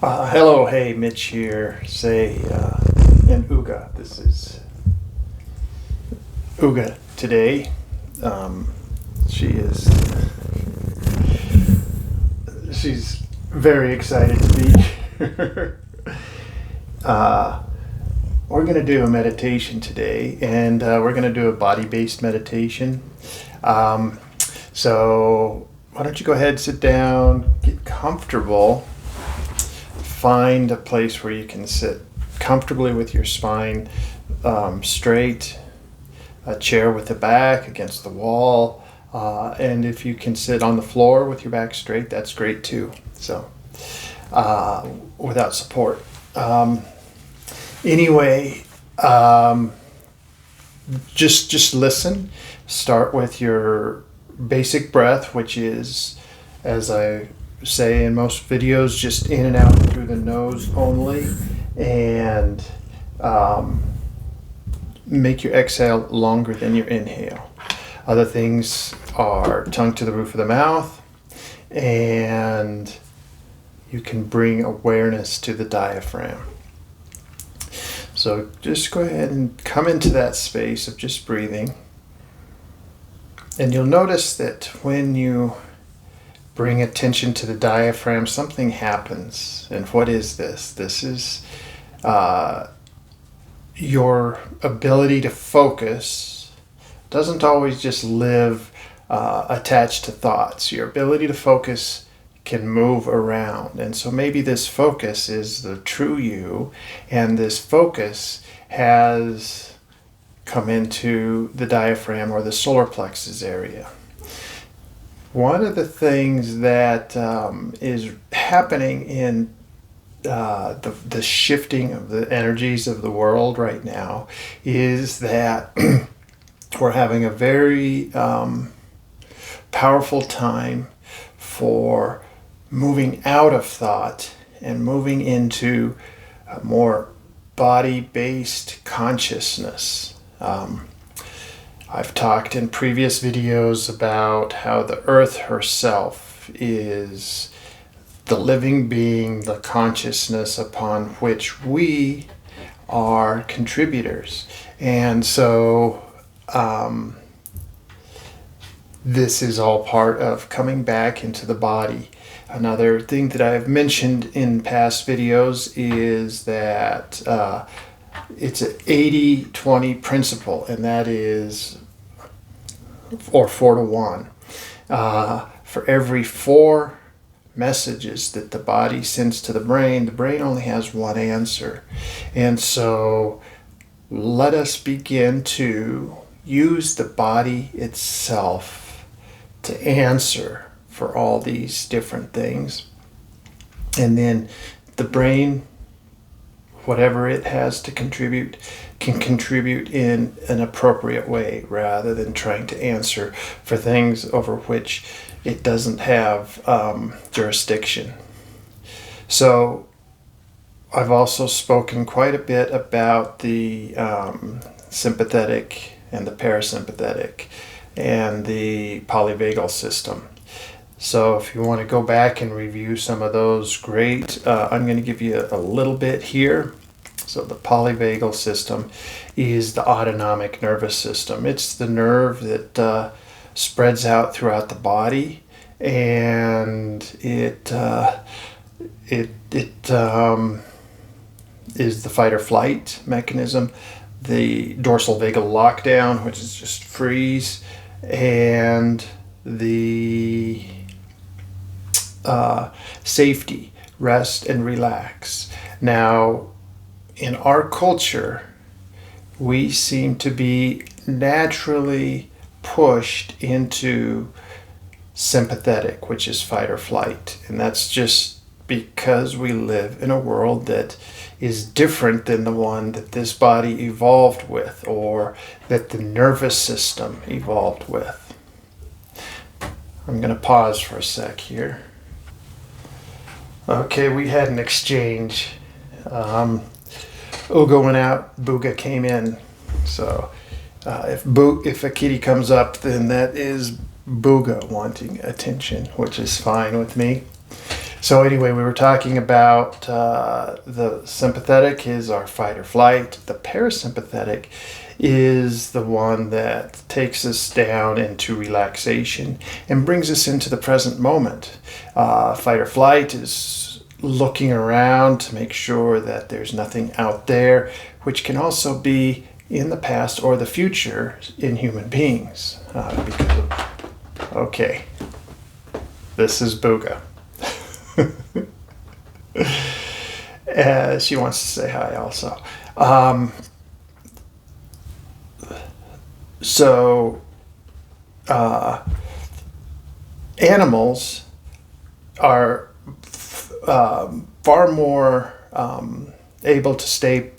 Hello, hey, Mitch here. And Uga. This is Uga today. Um, she is. She's very excited to be here. We're going to do a meditation today, and we're going to do a body-based meditation. So why don't you go ahead, sit down, get comfortable. Find a place where you can sit comfortably with your spine straight, a chair with the back against the wall, and if you can sit on the floor with your back straight, that's great too. So, without support. Anyway, just listen. Start with your basic breath, which is, as I say in most videos, just in and out through the nose only, and make your exhale longer than your inhale. Other things are tongue to the roof of the mouth, and you can bring awareness to the diaphragm. So just go ahead and come into that space of just breathing, and you'll notice that when you bring attention to the diaphragm, something happens. And what is this? This is your ability to focus. Doesn't always just live attached to thoughts. Your ability to focus can move around. And so maybe this focus is the true you, and this focus has come into the diaphragm or the solar plexus area. One of the things that is happening in the shifting of the energies of the world right now is that we're having a very powerful time for moving out of thought and moving into a more body-based consciousness. I've talked in previous videos about how the earth herself is the living being, the consciousness upon which we are contributors. And so this is all part of coming back into the body. Another thing that I've mentioned in past videos is that it's an 80-20 principle, and that is, or 4-to-1. For every 4 messages that the body sends to the brain only has one answer. And so let us begin to use the body itself to answer for all these different things. And then the brain, whatever it has to contribute, can contribute in an appropriate way rather than trying to answer for things over which it doesn't have jurisdiction. So I've also spoken quite a bit about the sympathetic and the parasympathetic and the polyvagal system. So if you want to go back and review some of those, great. I'm going to give you a little bit here. So the polyvagal system is the autonomic nervous system. It's the nerve that spreads out throughout the body, and it is the fight or flight mechanism, the dorsal vagal lockdown, which is just freeze, and the safety, rest and relax. Now, in our culture, we seem to be naturally pushed into sympathetic, which is fight or flight. And that's just because we live in a world that is different than the one that this body evolved with, or that the nervous system evolved with. I'm going to pause for a sec here. Okay, we had an exchange. Uga went out, Booga came in. So if a kitty comes up, then that is Booga wanting attention, which is fine with me. So anyway, we were talking about the sympathetic is our fight or flight. The parasympathetic is the one that takes us down into relaxation and brings us into the present moment. Fight or flight is looking around to make sure that there's nothing out there, which can also be in the past or the future in human beings. Okay, this is Booga. She wants to say hi also. Animals are far more able to stay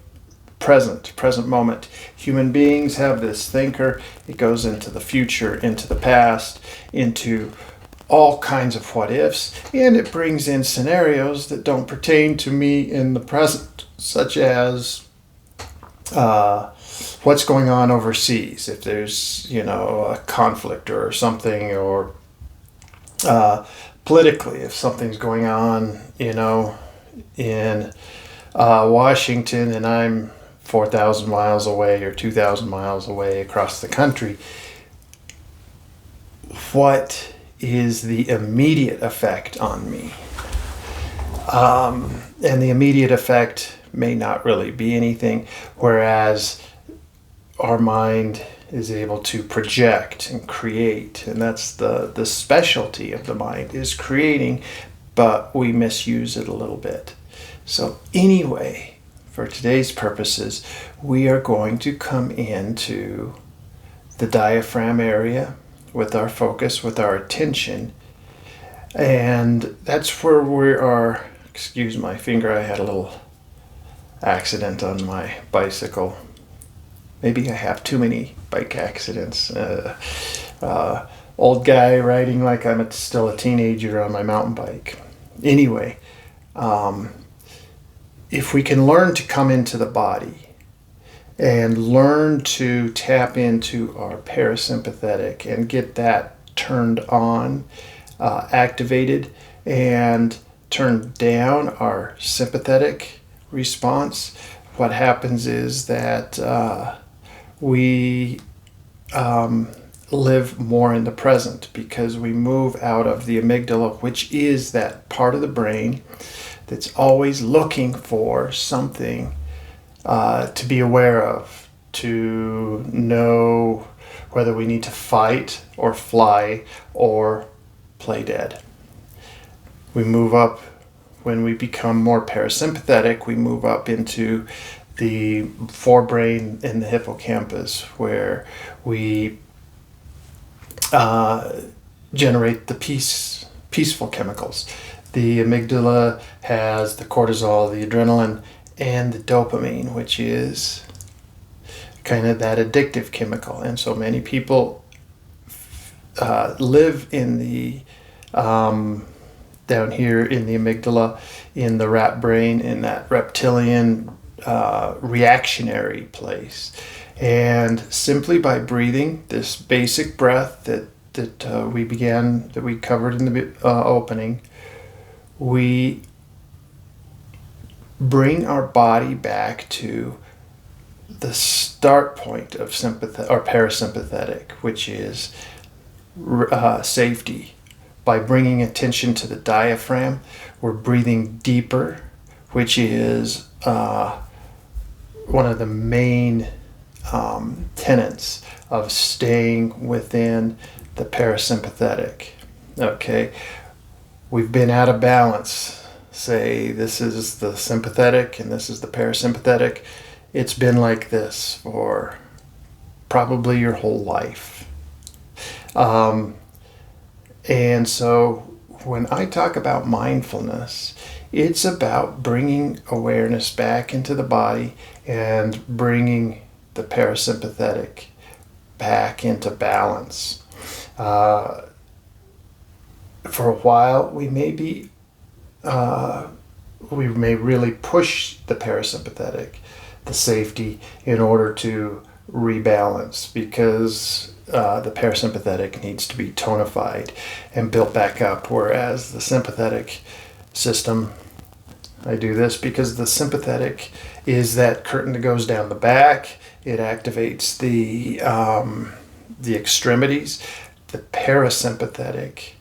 present moment. Human beings have this thinker. It goes into the future, into the past, into all kinds of what ifs, and it brings in scenarios that don't pertain to me in the present, such as what's going on overseas, if there's a conflict or something, or politically, if something's going on in Washington and I'm 4,000 miles away or 2,000 miles away across the country. What is the immediate effect on me? And the immediate effect may not really be anything, whereas our mind is able to project and create, and that's the specialty of the mind, is creating, but we misuse it a little bit. So anyway, for today's purposes, we are going to come into the diaphragm area with our focus, with our attention, and that's where we are. Excuse my finger, I had a little accident on my bicycle. Maybe I have too many bike accidents. Old guy riding like I'm still a teenager on my mountain bike. Anyway, if we can learn to come into the body and learn to tap into our parasympathetic and get that turned on, activated, and turn down our sympathetic response, what happens is that we live more in the present, because we move out of the amygdala, which is that part of the brain that's always looking for something to be aware of, to know whether we need to fight or fly or play dead. We move up, when we become more parasympathetic, we move up into the forebrain and the hippocampus, where we generate the peaceful chemicals. The amygdala has the cortisol, the adrenaline, and the dopamine, which is kind of that addictive chemical. And so many people live in the down here in the amygdala, in the rat brain, in that reptilian reactionary place. And simply by breathing this basic breath that we covered in the opening, we bring our body back to the start point of parasympathetic, which is safety. By bringing attention to the diaphragm, we're breathing deeper, which is one of the main tenets of staying within the parasympathetic. Okay, we've been out of balance. Say this is the sympathetic and this is the parasympathetic. It's been like this for probably your whole life. And so when I talk about mindfulness, it's about bringing awareness back into the body and bringing the parasympathetic back into balance. For a while, we may really push the parasympathetic, the safety, in order to rebalance, because the parasympathetic needs to be tonified and built back up, whereas the sympathetic system. I do this because the sympathetic is that curtain that goes down the back. It activates the extremities. The parasympathetic,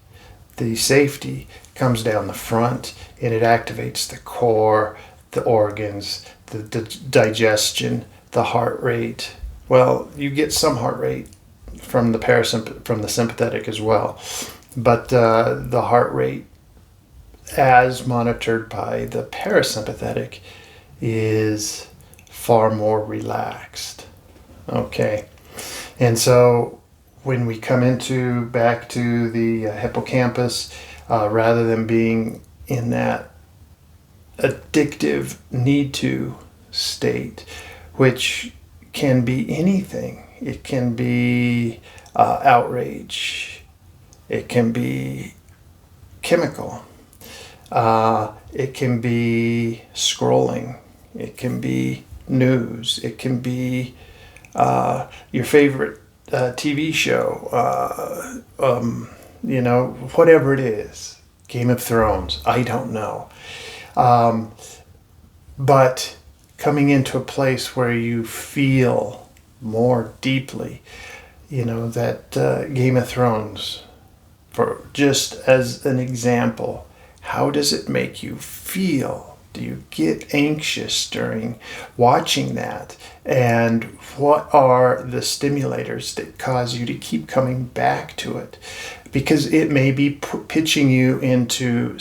the safety, comes down the front, and it activates the core, the organs, the digestion, the heart rate. Well, you get some heart rate from the sympathetic as well, but the heart rate, as monitored by the parasympathetic, is far more relaxed. Okay, and so when we come back to the hippocampus, rather than being in that addictive need to state, which can be anything. It can be outrage. It can be chemical. It can be scrolling. It can be news. It can be your favorite TV show. Whatever it is. Game of Thrones. I don't know. But coming into a place where you feel more deeply, that Game of Thrones, for just as an example, how does it make you feel? Do you get anxious during watching that? And what are the stimulators that cause you to keep coming back to it? Because it may be pitching you into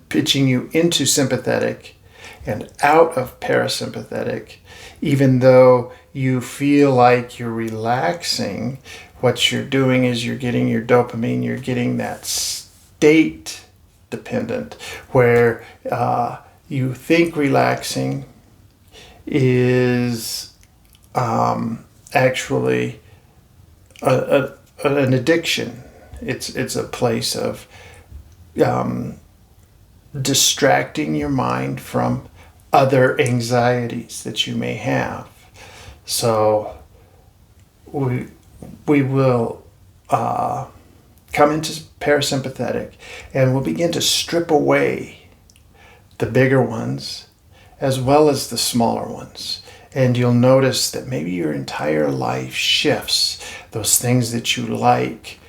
pitching you into sympathetic and out of parasympathetic, even though you feel like you're relaxing. What you're doing is you're getting your dopamine, you're getting that state dependent, where you think relaxing is actually an addiction. It's a place of distracting your mind from other anxieties that you may have. So we will come into parasympathetic, and we'll begin to strip away the bigger ones as well as the smaller ones. And you'll notice that maybe your entire life shifts. Those things that you like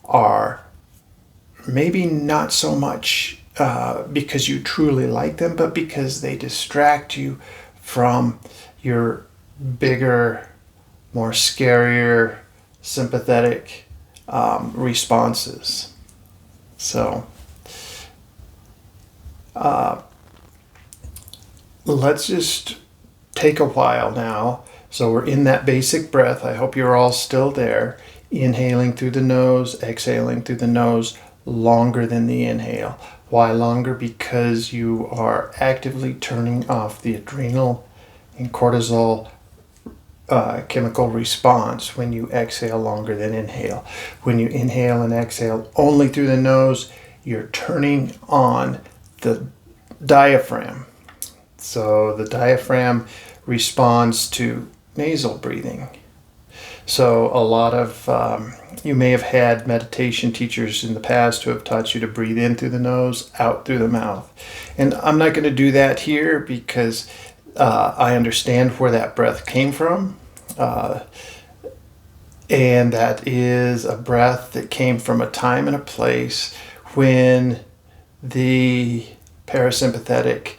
are maybe not so much because you truly like them, but because they distract you from your bigger, more scarier, sympathetic responses. So let's just take a while now. So we're in that basic breath. I hope you're all still there. Inhaling through the nose, exhaling through the nose longer than the inhale. Why longer? Because you are actively turning off the adrenal and cortisol chemical response when you exhale longer than inhale. When you inhale and exhale only through the nose, you're turning on the diaphragm. So the diaphragm responds to nasal breathing. So a lot of, you may have had meditation teachers in the past who have taught you to breathe in through the nose, out through the mouth. And I'm not going to do that here because I understand where that breath came from. And that is a breath that came from a time and a place when the sympathetic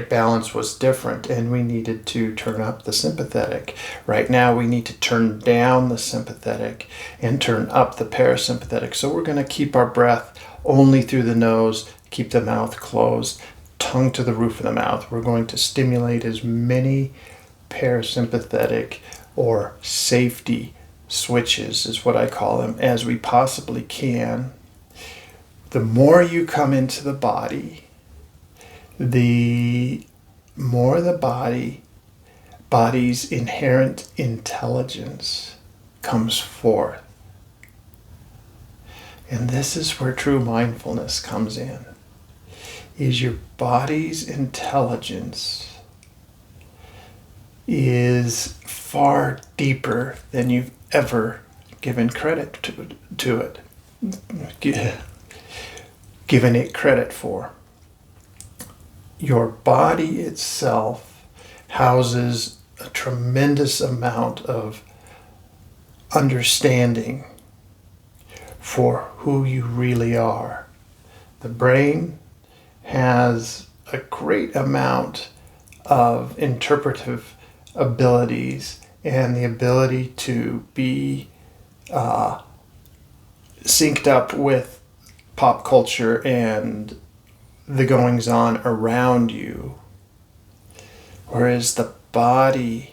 balance was different, and we needed to turn up the sympathetic. Right now we need to turn down the sympathetic and turn up the parasympathetic. So we're going to keep our breath only through the nose, keep the mouth closed, tongue to the roof of the mouth. We're going to stimulate as many parasympathetic or safety switches, is what I call them, as we possibly can. The more you come into the body, the more the body's inherent intelligence comes forth. And this is where true mindfulness comes in, is your body's intelligence is far deeper than you've ever given credit to it. given it credit for. Your body itself houses a tremendous amount of understanding for who you really are. The brain has a great amount of interpretive abilities and the ability to be synced up with pop culture and the goings on around you, whereas the body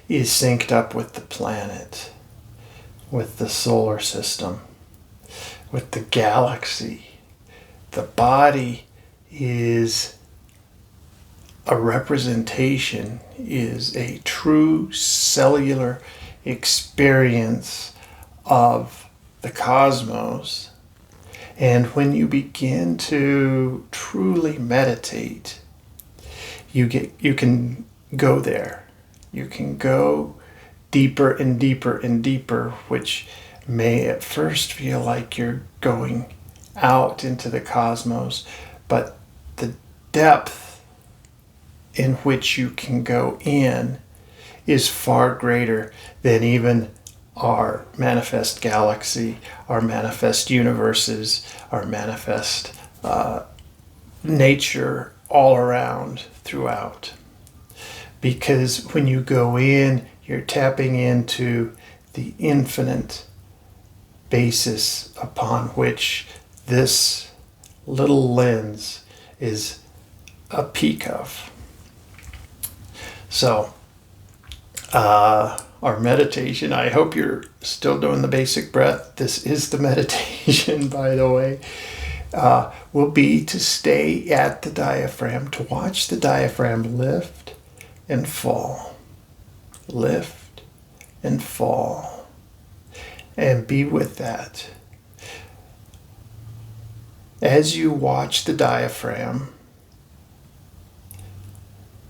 is synced up with the planet, with the solar system, with the galaxy. The body is a representation, is a true cellular experience of the cosmos. And when you begin to truly meditate, you can go there. You can go deeper and deeper and deeper, which may at first feel like you're going out into the cosmos, but the depth in which you can go in is far greater than even our manifest galaxy, our manifest universes, our manifest nature all around throughout. Because when you go in, you're tapping into the infinite basis upon which this little lens is a peak of. So, our meditation, I hope you're still doing the basic breath. This is the meditation, by the way, will be to stay at the diaphragm, to watch the diaphragm lift and fall, lift and fall, and be with that. As you watch the diaphragm,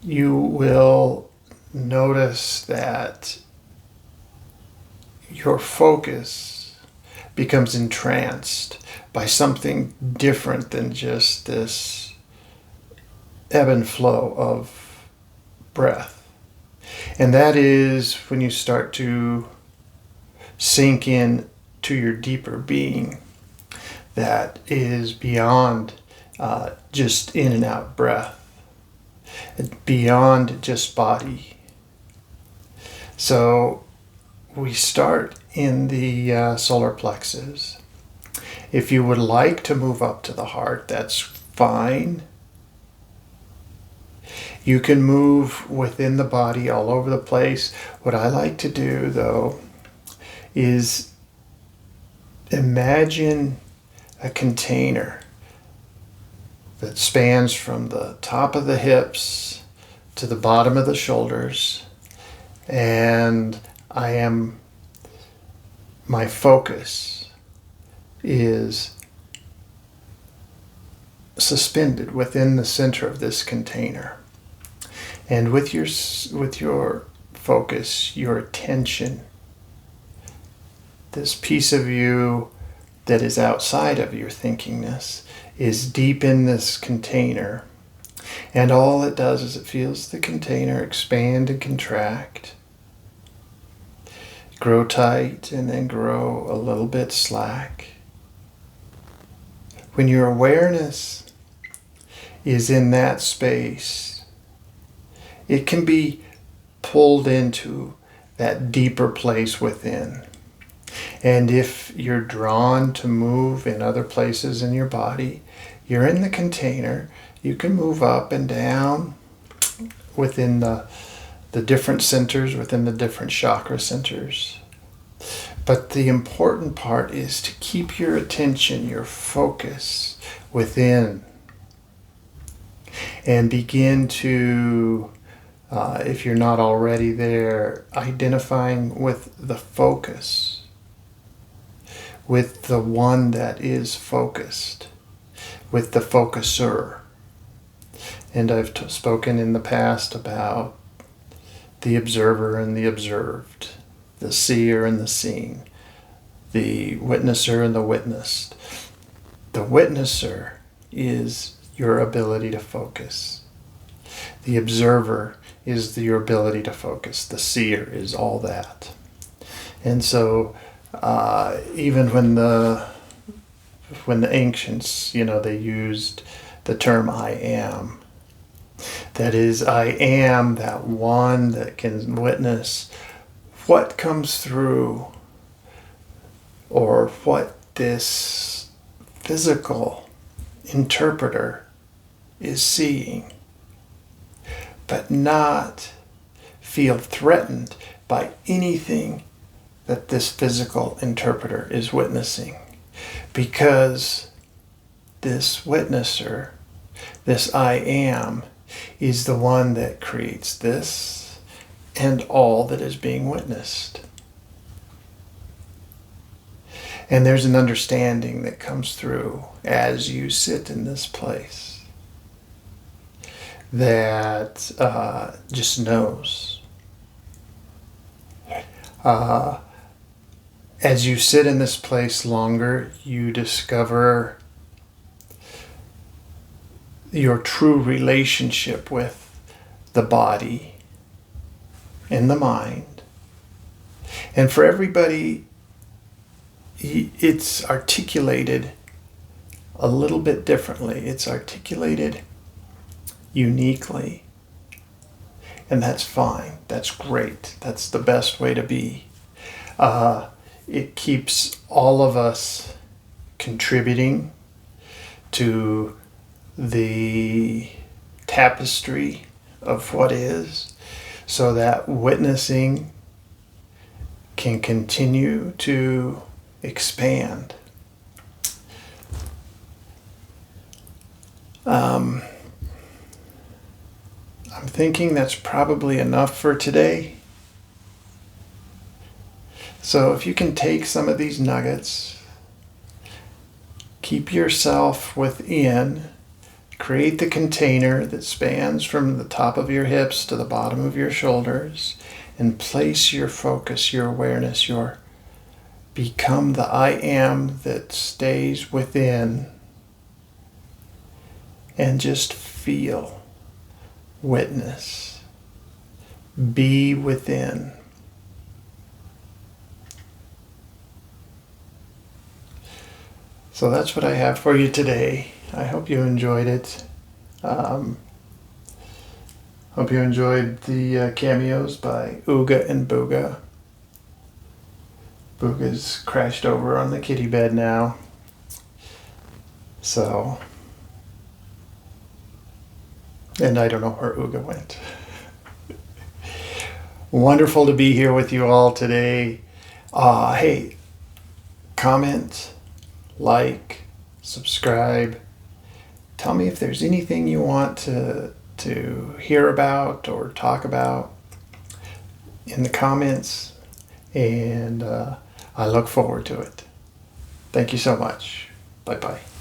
you will notice that your focus becomes entranced by something different than just this ebb and flow of breath. And that is when you start to sink in to your deeper being that is beyond just in and out breath, beyond just body. So we start in the solar plexus. If you would like to move up to the heart, that's fine. You can move within the body all over the place. What I like to do, though, is imagine a container that spans from the top of the hips to the bottom of the shoulders, and my focus is suspended within the center of this container. And with your focus, your attention, this piece of you that is outside of your thinkingness is deep in this container. And all it does is it feels the container expand and contract, grow tight and then grow a little bit slack. When your awareness is in that space, it can be pulled into that deeper place within. And if you're drawn to move in other places in your body, you're in the container. You can move up and down within the different centers, within the different chakra centers. But the important part is to keep your attention, your focus within, and begin to, if you're not already there, identifying with the focus, with the one that is focused, with the focuser. And I've spoken in the past about the observer and the observed, the seer and the seen, the witnesser and the witnessed. The witnesser is your ability to focus. The observer is your ability to focus. The seer is all that. And so even when the ancients, they used the term I am. That is, I am that one that can witness what comes through, or what this physical interpreter is seeing, but not feel threatened by anything that this physical interpreter is witnessing. Because this witnesser, this I am, is the one that creates this and all that is being witnessed. And there's an understanding that comes through as you sit in this place that just knows. As you sit in this place longer, you discover your true relationship with the body and the mind. And for everybody, it's articulated a little bit differently. It's articulated uniquely. And that's fine. That's great. That's the best way to be. It keeps all of us contributing to the tapestry of what is, so that witnessing can continue to expand. I'm thinking that's probably enough for today. So if you can take some of these nuggets, keep yourself within, create the container that spans from the top of your hips to the bottom of your shoulders, and place your focus, your awareness, become the I am that stays within, and just feel, witness, be within. So that's what I have for you today. I hope you enjoyed it. Hope you enjoyed the cameos by Ooga and Booga. Booga's crashed over on the kitty bed now. So, and I don't know where Ooga went. Wonderful to be here with you all today. Hey, comment, like, subscribe. Tell me if there's anything you want to hear about or talk about in the comments, and I look forward to it. Thank you so much. Bye-bye.